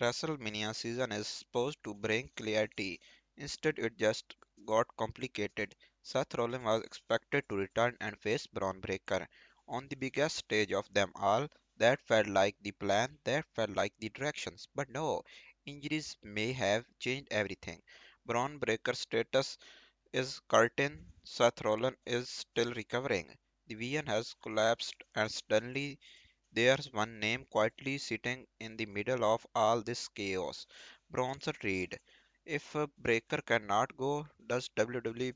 WrestleMania season is supposed to bring clarity. Instead, it just got complicated. Seth Rollins was expected to return and face Bron Breakker on the biggest stage of them all. That felt like the plan, that felt like the directions. But no, injuries may have changed everything. Bron Breakker's status is curtain. Seth Rollins is still recovering. The vision has collapsed, and suddenly there's one name quietly sitting in the middle of all this chaos. Bronson Reed. If a breaker cannot go, does WWE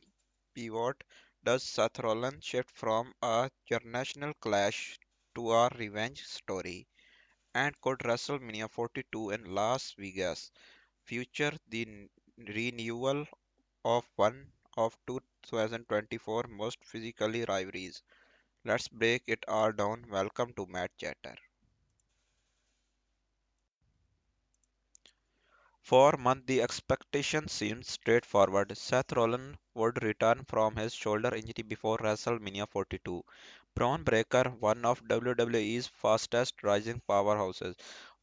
pivot? Does Seth Rollins shift from a generational clash to a revenge story? And could WrestleMania 42 in Las Vegas future the renewal of one of 2024 most physically rivalries? Let's break it all down. Welcome to Matt Chatter. For months, the expectation seemed straightforward. Seth Rollins would return from his shoulder injury before WrestleMania 42. Bron Breakker, one of WWE's fastest rising powerhouses,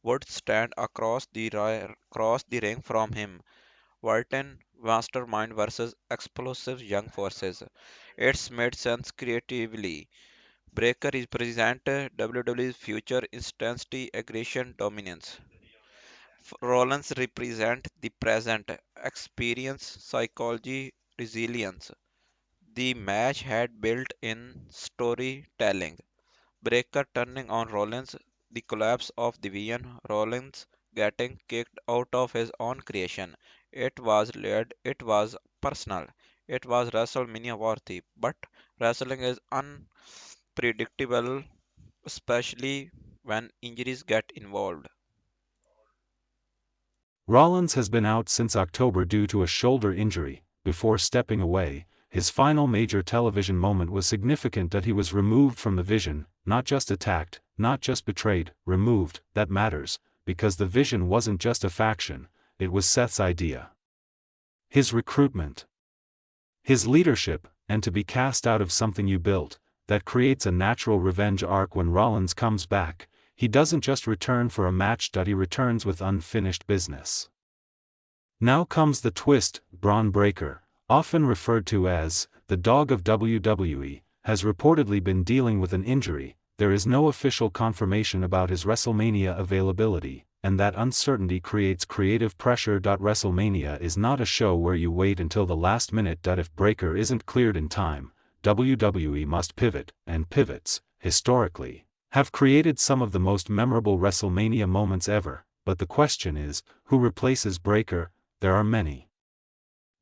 would stand across the ring from him. Walton, mastermind versus explosive young forces. It's made sense creatively. Breakker represents WWE's future intensity, aggression, dominance. Rollins represent the present, experience, psychology, resilience. The match had built-in storytelling. Breaker turning on Rollins, the collapse of the villain, Rollins getting kicked out of his own creation. It was layered, it was personal, it was WrestleMania worthy. But wrestling is unpredictable, especially when injuries get involved. Rollins has been out since October due to a shoulder injury. Before stepping away, his final major television moment was significant that he was removed from the vision, not just attacked, not just betrayed, removed. That matters, because the vision wasn't just a faction, it was Seth's idea. His recruitment, his leadership, and to be cast out of something you built, that creates a natural revenge arc when Rollins comes back. He doesn't just return for a match, he returns with unfinished business. Now comes the twist. Bron Breakker, often referred to as the dog of WWE, has reportedly been dealing with an injury. There is no official confirmation about his WrestleMania availability, and that uncertainty creates creative pressure. WrestleMania is not a show where you wait until the last minute. If Breakker isn't cleared in time, WWE must pivot, and pivots, historically, have created some of the most memorable WrestleMania moments ever. But the question is, who replaces Breakker? There are many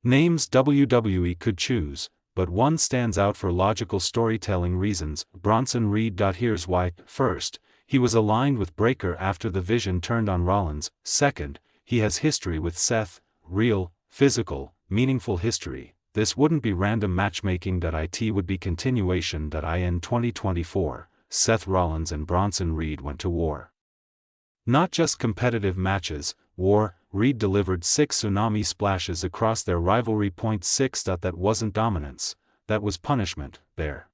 names WWE could choose, but one stands out for logical storytelling reasons. Bronson Reed. Here's why. First, he was aligned with Breakker after the vision turned on Rollins. Second, he has history with Seth, real, physical, meaningful history. This wouldn't be random matchmaking. It would be continuation. In 2024, Seth Rollins and Bronson Reed went to war. Not just competitive matches, war. Reed delivered 6 tsunami splashes across their rivalry. Point 6. That wasn't dominance, that was punishment. Their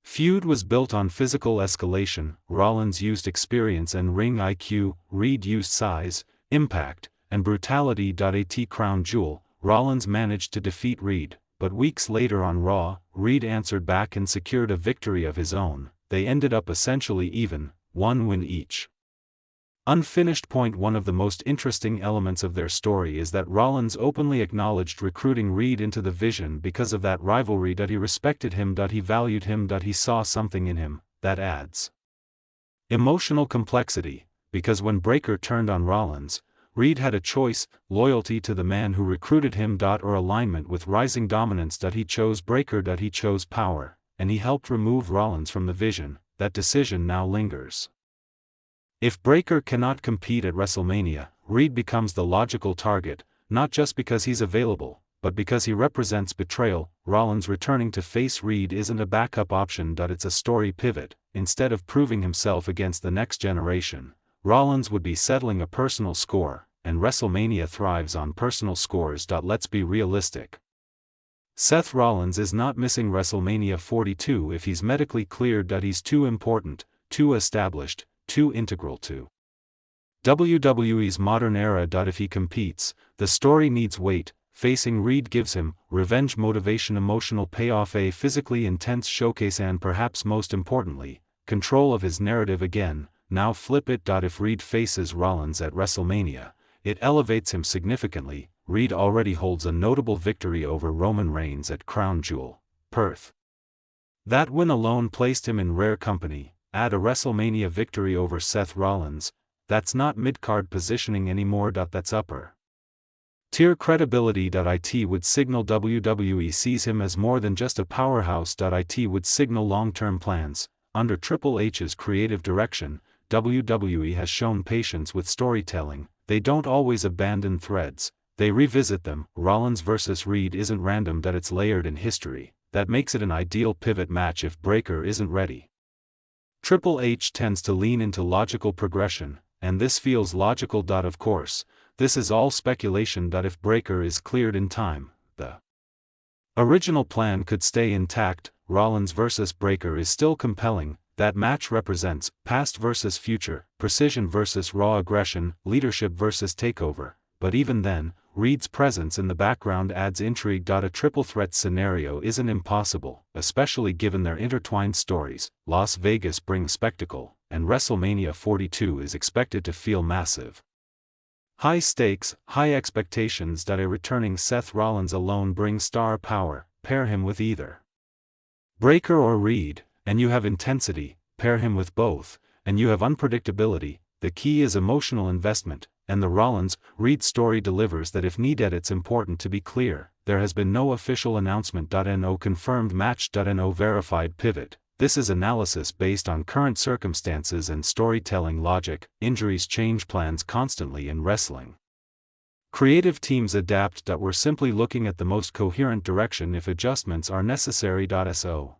feud was built on physical escalation. Rollins used experience and ring IQ, Reed used size, impact, and brutality. Crown jewel, Rollins managed to defeat Reed, but weeks later on Raw, Reed answered back and secured a victory of his own. They ended up essentially even, one win each. Unfinished. Point. One of the most interesting elements of their story is that Rollins openly acknowledged recruiting Reed into the vision because of that rivalry. He respected him. He valued him. He saw something in him. That adds emotional complexity, because when Breakker turned on Rollins, Reed had a choice: loyalty to the man who recruited him, or alignment with rising dominance. He chose Breakker. He chose power, and he helped remove Rollins from the vision. That decision now lingers. If Breakker cannot compete at WrestleMania, Reed becomes the logical target, not just because he's available, but because he represents betrayal. Rollins returning to face Reed isn't a backup option. It's a story pivot. Instead of proving himself against the next generation, Rollins would be settling a personal score, and WrestleMania thrives on personal scores. Let's be realistic. Seth Rollins is not missing WrestleMania 42 if he's medically cleared. He's too important, too established, too integral to WWE's modern era. If he competes, the story needs weight. Facing Reed gives him revenge, motivation, emotional payoff, a physically intense showcase, and perhaps most importantly, control of his narrative again. Now flip it. If Reed faces Rollins at WrestleMania, it elevates him significantly. Reed already holds a notable victory over Roman Reigns at Crown Jewel, Perth. That win alone placed him in rare company. Add a WrestleMania victory over Seth Rollins, that's not mid-card positioning anymore. That's upper tier credibility. It would signal WWE sees him as more than just a powerhouse. It would signal long-term plans. Under Triple H's creative direction, WWE has shown patience with storytelling. They don't always abandon threads, they revisit them. Rollins vs. Reed isn't random. It's layered in history. That makes it an ideal pivot match if Breakker isn't ready. Triple H tends to lean into logical progression, and this feels logical. Of course, this is all speculation. If Breakker is cleared in time, the original plan could stay intact. Rollins vs. Breakker is still compelling. That match represents past versus future, precision versus raw aggression, leadership versus takeover. But even then, Reed's presence in the background adds intrigue. A triple threat scenario isn't impossible, especially given their intertwined stories. Las Vegas brings spectacle, and WrestleMania 42 is expected to feel massive. High stakes, high expectations. A returning Seth Rollins alone brings star power. Pair him with either Breakker or Reed, and you have intensity. Pair him with both, and you have unpredictability. The key is emotional investment, and the Rollins-Reed story delivers that if needed. It's important to be clear, there has been no official announcement. No confirmed match. No verified pivot. This is analysis based on current circumstances and storytelling logic. Injuries change plans constantly in wrestling. Creative teams adapt. We're simply looking at the most coherent direction if adjustments are necessary. So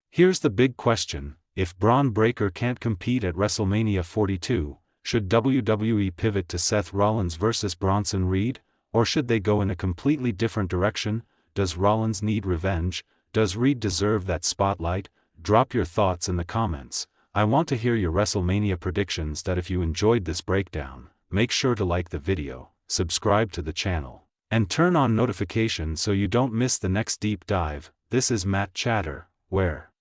here's the big question: if Bron Breakker can't compete at WrestleMania 42, should WWE pivot to Seth Rollins vs. Bronson Reed, or should they go in a completely different direction? Does Rollins need revenge? Does Reed deserve that spotlight? Drop your thoughts in the comments. I want to hear your WrestleMania predictions. If you enjoyed this breakdown, make sure to like the video, subscribe to the channel, and turn on notifications so you don't miss the next deep dive. This is Matt Chatter, where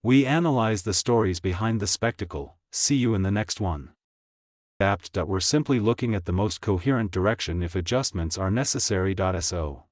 we analyze the stories behind the spectacle. See you in the next one. We're simply looking at the most coherent direction if adjustments are necessary. So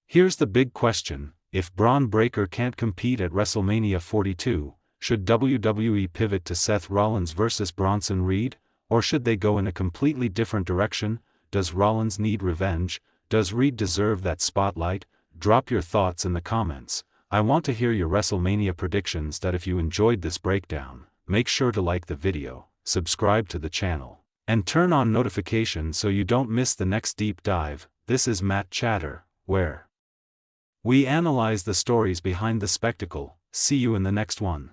here's the big question: if Bron Breakker can't compete at WrestleMania 42, should WWE pivot to Seth Rollins vs. Bronson Reed, or should they go in a completely different direction? Does Rollins need revenge? Does Reed deserve that spotlight? Drop your thoughts in the comments. I want to hear your WrestleMania predictions. If you enjoyed this breakdown, make sure to like the video, subscribe to the channel, and turn on notifications so you don't miss the next deep dive. This is Matt Chatter, where we analyze the stories behind the spectacle. See you in the next one.